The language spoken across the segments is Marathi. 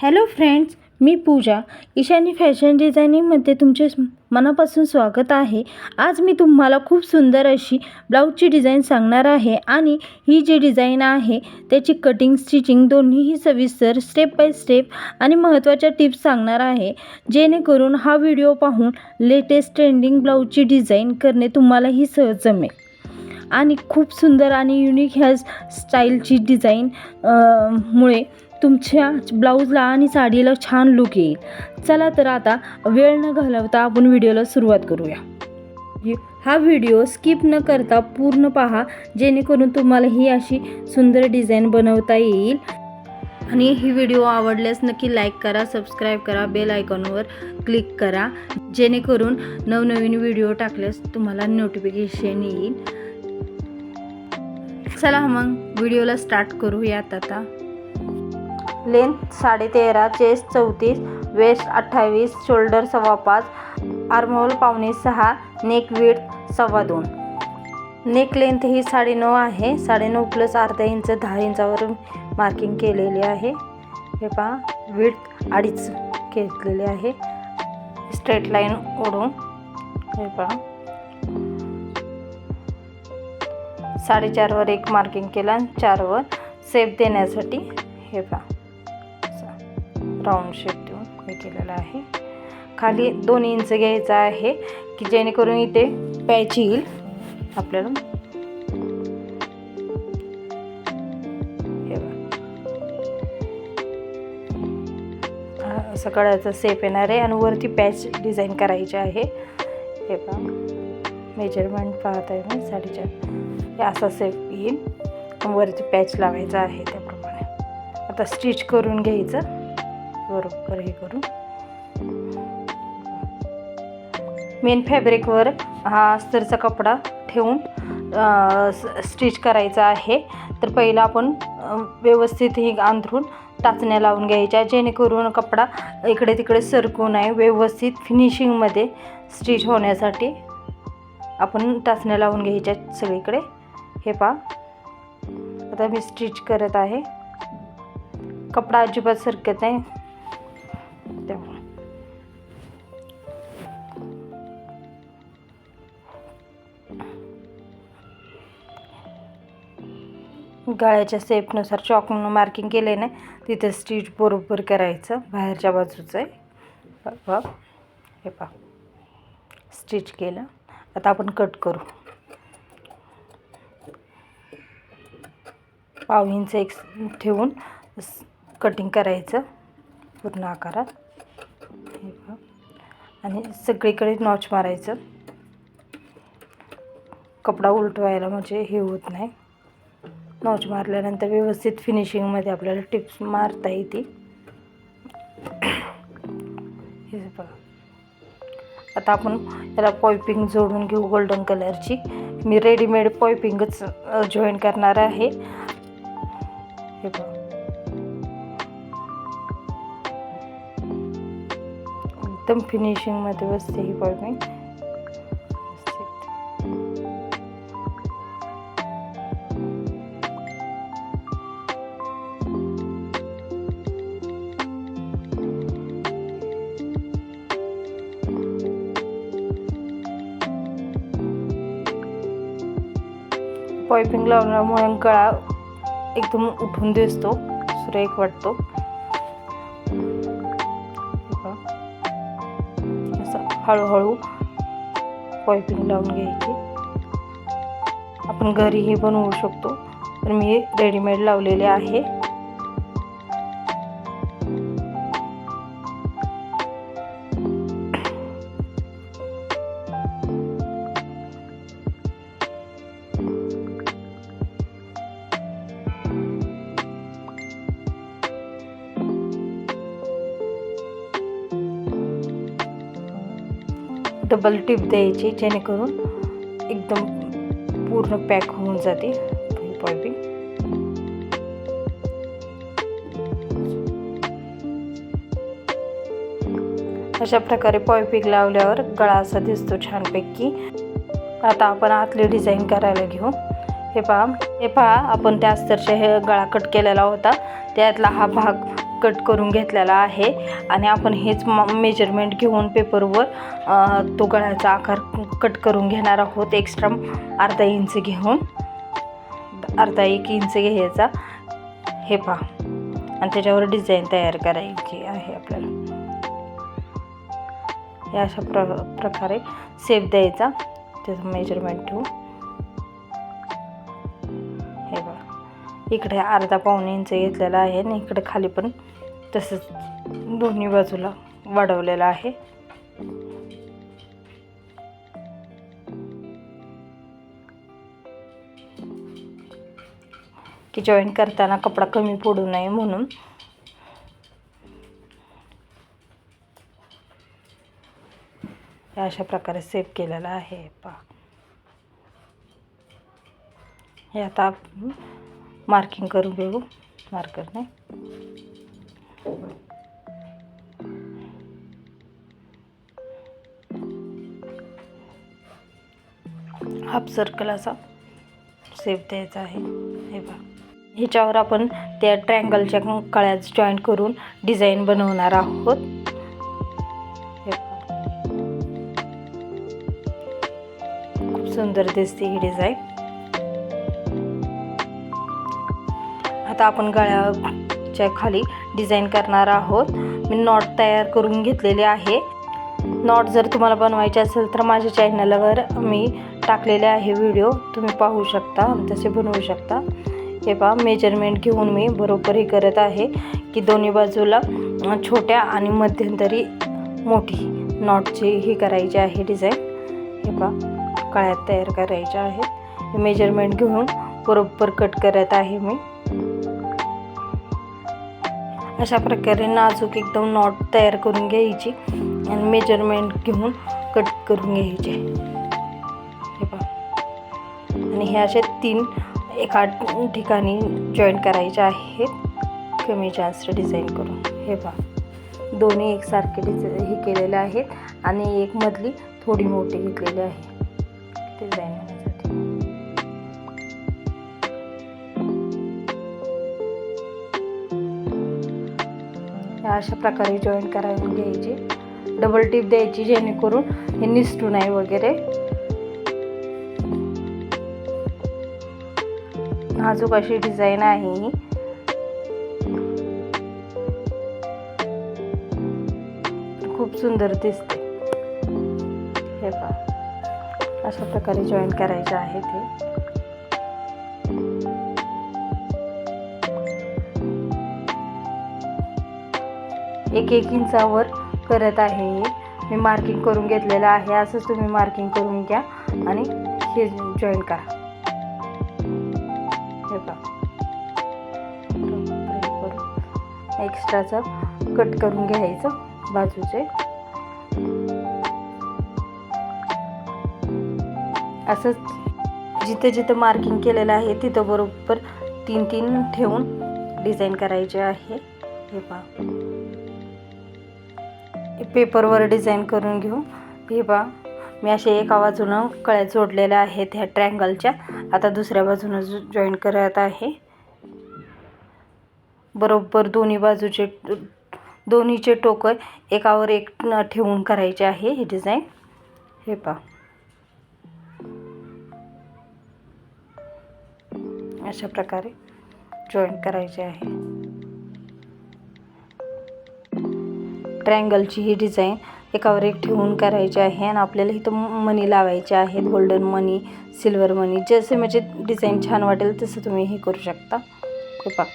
हॅलो फ्रेंड्स, मी पूजा. ईशानी फॅशन डिझायनिंगमध्ये तुमचे मनापासून स्वागत आहे. आज मी तुम्हाला खूप सुंदर अशी ब्लाऊजची डिझाईन सांगणार आहे आणि ही जी डिझाईन आहे त्याची कटिंग स्टिचिंग दोन्हीही सविस्तर स्टेप बाय स्टेप आणि महत्त्वाच्या टिप्स सांगणार आहे, जेणेकरून हा व्हिडिओ पाहून लेटेस्ट ट्रेंडिंग ब्लाऊजची डिझाईन करणे तुम्हालाही सहज जमेल. आणि खूप सुंदर आणि युनिक ह्या स्टाईलची डिझाईन मुळे तुमच्या ब्लाऊजला आणि साडीला छान लुक येईल. चला तर आता वेळ न घालवता आपण व्हिडिओला सुरुवात करूया. हा व्हिडिओ स्किप न करता पूर्ण पहा, जेणेकरून तुम्हाला ही अशी सुंदर डिझाईन बनवता येईल. आणि ही व्हिडिओ आवडल्यास नक्की लाईक करा, सबस्क्राईब करा, बेल आयकॉनवर क्लिक करा, जेणेकरून नवनवीन व्हिडिओ टाकल्यास तुम्हाला नोटिफिकेशन येईल. चला मग व्हिडिओला स्टार्ट करूयात. आता length 13.5, chest 34, waist 28, shoulder 5.25, armhole 5.25, neck width 2.25. Neck length ही 9.5 आहे. 9.5 प्लस अर्धा इंच 10 इंचावर मार्किंग केलेली आहे. हे पहा, विड्थ 2.5 घेतलेले आहे. स्ट्रेट लाईन ओढून हे पहा 4.5 वर एक मार्किंग केला आणि 4 वर शेप देण्यासाठी हे पहा राऊंड शेप देऊन हे केलेलं आहे. खाली 2 इंच घ्यायचा आहे की जेणेकरून इथे पॅच येईल आपल्याला. हे बघा, असं गळ्याचा शेप येणार आहे आणि वरती पॅच डिझाईन करायची आहे. हे पहा, मेजरमेंट पाहत आहे मी 4.5. हे असा शेप येईल, वरती पॅच लावायचा आहे त्याप्रमाणे. आता स्टिच करून घ्यायचं बरोबर. हे करून मेन फॅब्रिकवर हा अस्तरचा कपडा ठेवून स्टिच करायचा आहे. तर पहिला आपण व्यवस्थित ही अंथरून टाचण्या लावून घ्यायच्या, जेणेकरून कपडा इकडे तिकडे सरकू नये. व्यवस्थित फिनिशिंगमध्ये स्टिच होण्यासाठी आपण टाचण्या लावून घ्यायच्या सगळीकडे. हे पहा, आता मी स्टिच करत आहे. कपडा अजिबात सरकत नाही त्यामुळे. गळ्याच्या शेपनुसार चॉकनं मार्किंग केले ना, तिथे स्टिच बरोबर करायचं. बाहेरच्या बाजूचं आहे बघा. हे पहा, स्टिच केलं. आता आपण कट करू. 1/2 इंच एक ठेवून कटिंग करायचं पूर्ण आकारात. हे पहा, आणि सगळीकडे नॉच मारायचं. कपडा उलटवायला म्हणजे हे होत नाही. नॉच मारल्यानंतर व्यवस्थित फिनिशिंगमध्ये आपल्याला टिप्स मारता येते. हे बघा, आता आपण याला पायपिंग जोडून घेऊ गोल्डन कलरची. मी रेडीमेड पायपिंगच जॉईन करणार आहे. हे बघा, एकदम फिनिशिंगमध्ये बसते ही पायपिंग. पायपिंग लावल्यामुळे गळा एकदम उठून दिसतो, सुरेख वाटतो. असं हळूहळू पायपिंग लावून घ्यायची. आपण घरीही बनवू शकतो, पण मी रेडीमेड लावलेले आहे. डबल टिप द्यायची, जेणेकरून एकदम पूर्ण पॅक होऊन जाते पायपिंग. अशा प्रकारे पायपिंग लावल्यावर गळा असा दिसतो छानपैकी. आता आपण आतली डिझाईन करायला घेऊ. हे पहा आपण त्या अस्तरच्या हे गळा कट केलेला होता, त्यातला हा भाग कट करून घेतलेला आहे आणि आपण हेच मेजरमेंट घेऊन पेपरवर तो गळ्याचा आकार कट करून घेणार आहोत. एक्स्ट्रा अर्धा इंच घेऊन अर्धा 1 इंच घ्यायचा. हे पहा, आणि त्याच्यावर डिझाईन तयार करायची आहे आपल्याला. या अशा प्रकारे शेप द्यायचा त्याचं मेजरमेंट ठेवून. हे बघा, इकडे अर्धा पाऊण इंच घेतलेला आहे आणि इकडे खाली पण तसंच दोन्ही बाजूला वाढवलेला आहे. की जॉईन करताना कपडा कमी पडू नये म्हणून. अशा प्रकारे सेट केलेला आहे. पहा, हे आता मार्किंग करून घेऊ मार्करने. हाफ सर्कल असा शेप द्यायचा आहे. हे पहा, ह्याच्यावर आपण त्या ट्रायंगलच्या कळ्या जॉईंट करून डिझाईन बनवणार आहोत. हे पहा, खूप सुंदर दिसते ही डिझाईन. आता आपण गळ्याच्या खाली डिझाईन करणार आहोत. मी नॉट तयार करून घेतलेले आहे. नॉट जर तुम्हाला बनवायचे असेल तर माझ्या चॅनलवर मी टाकलेले आहे व्हिडिओ, तुम्ही पाहू शकता आणि तसे बनवू शकता. हे पहा, मेजरमेंट घेऊन मी बरोबर हे करत आहे की दोन्ही बाजूला छोट्या आणि मध्यंतरी मोठी नॉटची ही करायची आहे डिझाईन. हे पहा, कळ्यात तयार करायच्या आहेत. मेजरमेंट घेऊन बरोबर कट करत आहे मी. अशा प्रकारे नाजूक एकदम नॉट तयार करून घ्यायची आणि मेजरमेंट घेऊन कट करून घ्यायचे. हे पहा, आणि हे असे 3 एका ठिकाणी जॉईन करायचे आहेत कमी जास्त डिझाईन करून. हे पहा, दोन्ही एकसारखे हे केलेले आहेत आणि एक मधली थोडी मोठी घेतलेली आहे डिझाईन होण्यासाठी. अशा प्रकारे जॉईन करून घ्यायची. डबल टिप द्यायची जेणेकरून हे निसटू नये वगैरे. नाजूक अशी डिझाईन आहे ही. खूप सुंदर दिसते. हे पहा, अशा प्रकारे जॉईन करायचे आहे ते. एक इंचावर करत आहे मी मार्किंग करून घेतलेलं आहे. असंच तुम्ही मार्किंग करून घ्या आणि हे जॉईन करा. हे पहा, एक्स्ट्राचं कट करून घ्यायचं बाजूचे. असंच जिथे जिथे मार्किंग केलेलं आहे तिथं बरोबर 3 ठेवून डिझाईन करायचे आहे. हे पहा, पेपरवर डिझाईन करून घेऊ. हे पहा, मी असे एका बाजूनं कळ्या जोडलेल्या आहेत ह्या ट्रायंगलच्या. आता दुसऱ्या बाजूनं जॉईन करत आहे. बरोबर दोन्हीचे टोकं एकावर एक ठेवून करायचे आहे ही डिझाईन. हे पहा, अशा प्रकारे जॉईन करायचे आहे. ट्रायंगलची ही डिझाईन एकावर एक ठेवून करायची आहे आणि आपल्याला इथं मनी लावायचे आहेत. गोल्डन मनी, सिल्वर मनी, जसे म्हणजे डिझाईन छान वाटेल तसं तुम्ही हे करू शकता. हे पहा,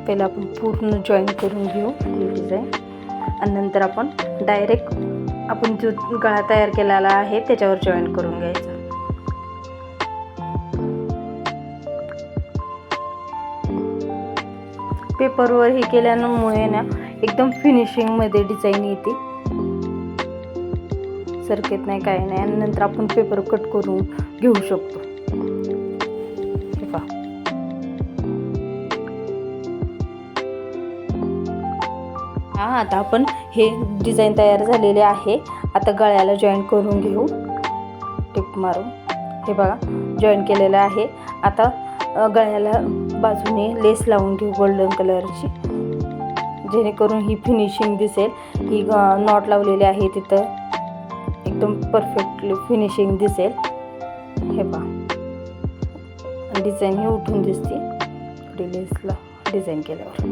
पहिला आपण पूर्ण जॉईन करून घेऊ ही डिझाईन आणि नंतर आपण डायरेक्ट आपण जो गळा तयार केलेला आहे त्याच्यावर जॉईन करून घ्यायचा. पेपरवर हे केल्यामुळे ना एकदम फिनिशिंगमध्ये डिझाईन येते, सरकेत नाही काय नाही. आणि नंतर आपण पेपर कट करून घेऊ शकतो. हे पहा, आता आपण हे डिझाईन तयार झालेले आहे. आता गळ्याला जॉईन करून घेऊ टिप मारून. हे बघा, जॉईन केलेलं आहे. आता गळ्याला बाजूने लेस लावून घेऊ गोल्डन कलरची, जेणेकरून ही फिनिशिंग दिसेल. ही नॉट लावलेली आहे तिथं एकदम परफेक्टली फिनिशिंग दिसेल. हे पहा, डिझाईन ही उठून दिसते थोडी लेसला डिझाईन केल्यावर.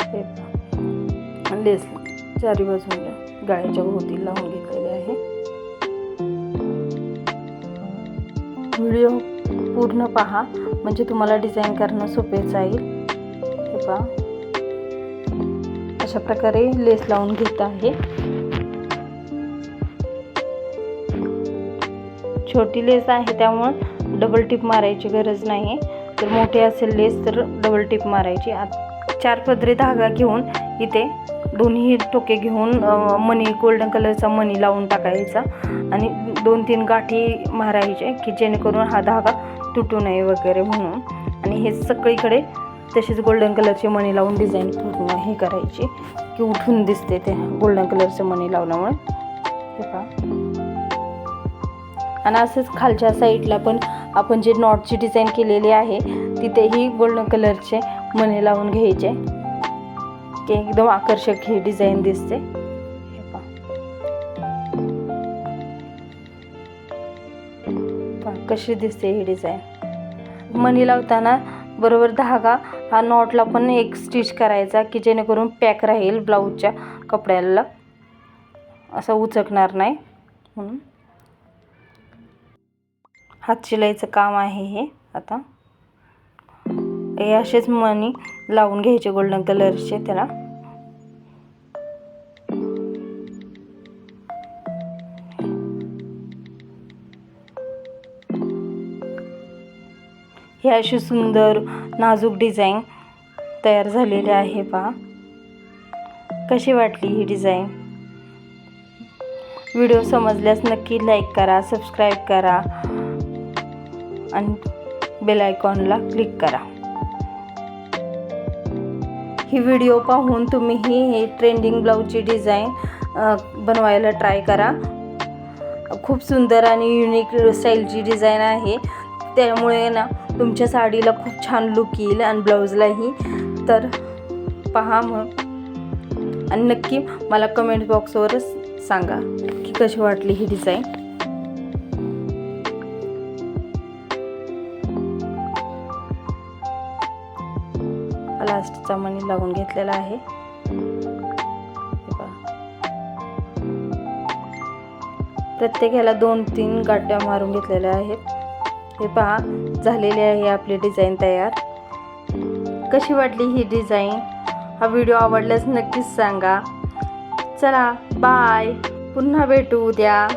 हे पहा, लेस चारी बाजूला गळ्याच्या भोवती लावून घेतलेले आहे. व्हिडिओ पूर्ण पहा, म्हणजे तुम्हाला डिझाईन करणं सोपे जाईल. हे पहा, अशा प्रकारे लेस लावून घेत आहे. छोटी लेस आहे त्यामुळे डबल टिप मारायची गरज नाही. जर मोठी असेल लेस तर डबल टिप मारायची. 4 पदरी धागा घेऊन इथे दोन्ही टोके घेऊन मणी गोल्डन कलरचा मणी लावून टाकायचा आणि 2-3 गाठी मारायचे की जेणेकरून हा धागा तुटू नये वगैरे म्हणून. आणि हे सगळीकडे तसेच गोल्डन कलरचे मणी लावून डिझाईन पूर्ण हे करायची की उठून दिसते ते गोल्डन कलरचे मणी लावल्यामुळे. हे पहा, आणि असंच खालच्या साईडला पण आपण जे नॉटची डिझाईन केलेली आहे तिथेही गोल्डन कलरचे मणी लावून घ्यायचे की एकदम आकर्षक ही डिझाईन दिसते. हे पहा, कशी दिसते ही डिझाईन. मणी लावताना बरोबर धागा हा नॉटला पण एक स्टिच करायचा की जेणेकरून पॅक राहील ब्लाऊजच्या कपड्याला, असं उचकणार नाही म्हणून. हात शिलाईचं काम आहे हे. आता हे असेच मणी लावून घ्यायचे गोल्डन कलरचे त्याला. हे अशी सुंदर नाजूक डिझाईन तयार झालेली आहे. पहा कशी वाटली ही डिझाईन. व्हिडिओ समजल्यास नक्की लाईक करा, सबस्क्राईब करा आणि बेल आयकॉनला क्लिक करा. ही व्हिडिओ पाहून तुम्ही ही ट्रेंडिंग ब्लाऊजची डिझाईन बनवायला ट्राय करा. खूप सुंदर आणि युनिक स्टाईलची डिझाईन आहे, त्यामुळे ना तुमच्या साडीला खूप छान लुक येईल आणि ब्लाऊजलाही. तर पहा मग आणि नक्की मला कमेंट बॉक्सवर सांगा की कशी वाटली ही डिझाईन. लास्टचा मणी लावून घेतलेला आहे. प्रत्येकाला 2-3 गाठ्या मारून घेतलेल्या आहेत. हे पहा, झालेली आहे आपली डिझाईन तयार. कशी वाटली ही डिझाईन. हा व्हिडिओ आवडल्यास नक्कीच सांगा. चला बाय, पुन्हा भेटू उद्या.